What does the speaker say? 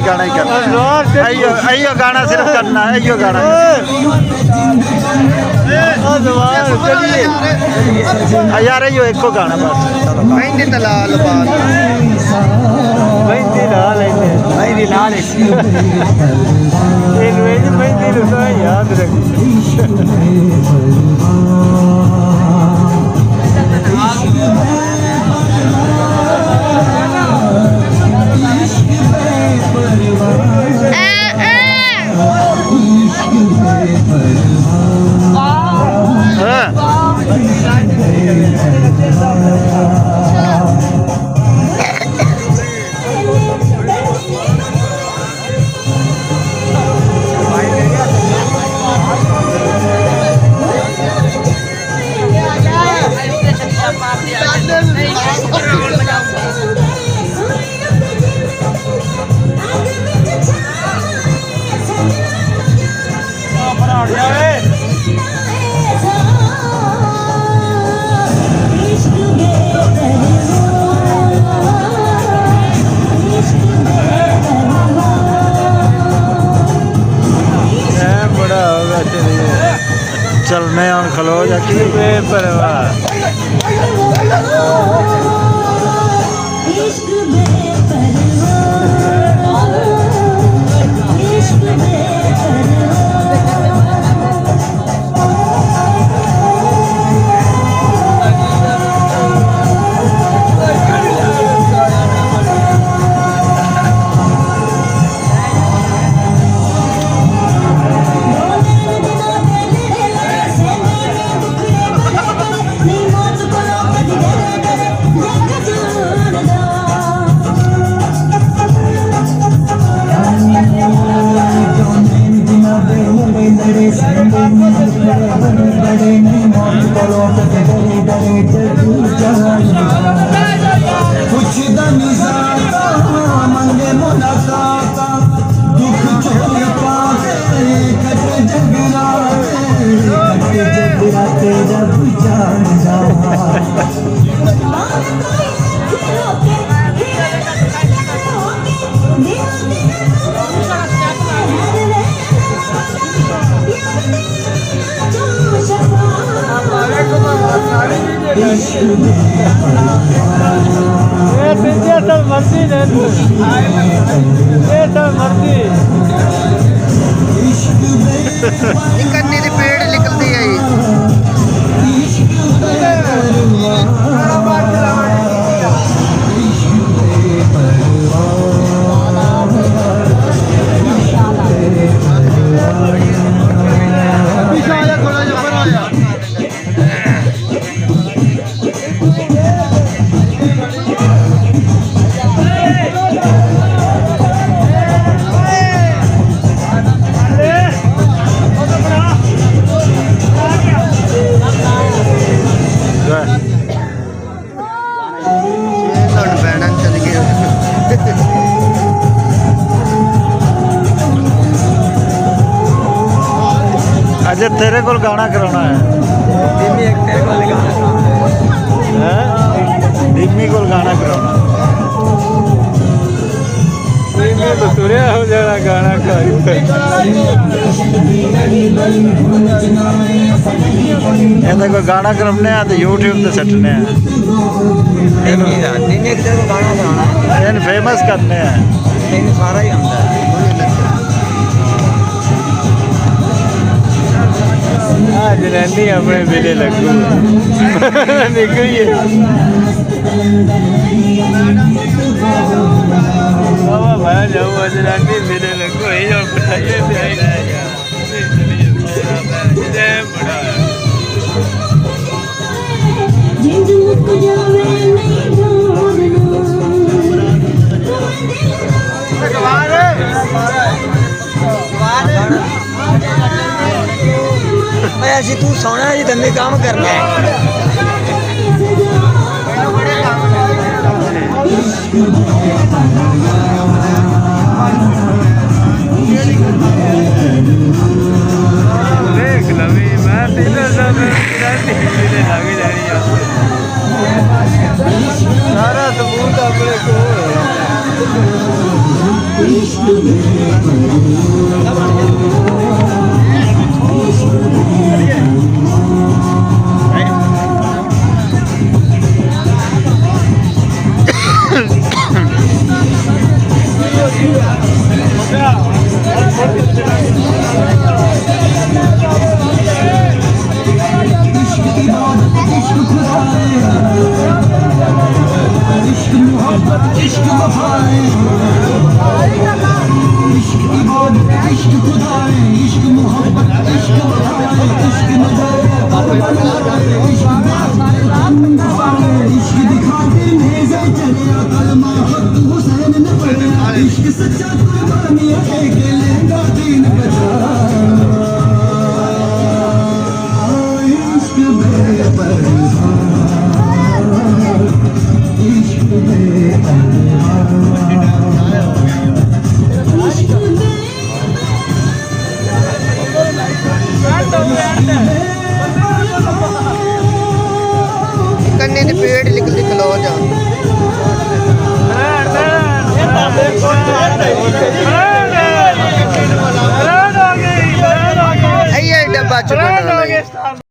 गाना ही करना है गाना सिर्फ करना है गाना यार एक गाना बस मेहंदी लाल बाल मेहंदी लाल मेहंदी याद रख चलने हम खलो जाके बेपरवाह मर्जी कन्नी दी पेड़ निकलती है अजय तेरे को गाना कराना है धीमी को गाना कराना तो तुरे हो जाना गाना का कोई गाना करने तो यूट्यूब से सटने हैं फेमस करने हैं सारा ही आता है आज रहनी अपने मेले लगू निकलिए मैं जाऊँ आज रहनी मेले लगू यही और बताइए ऐसी तू सोना है धंधे काम करना है देख लवी मैं सारा सबूत अपने को ਕੰਨੇ ਦੇ ਪੇੜ ਨਿਕਲਦੇ ਕਲੋਜ ਆ।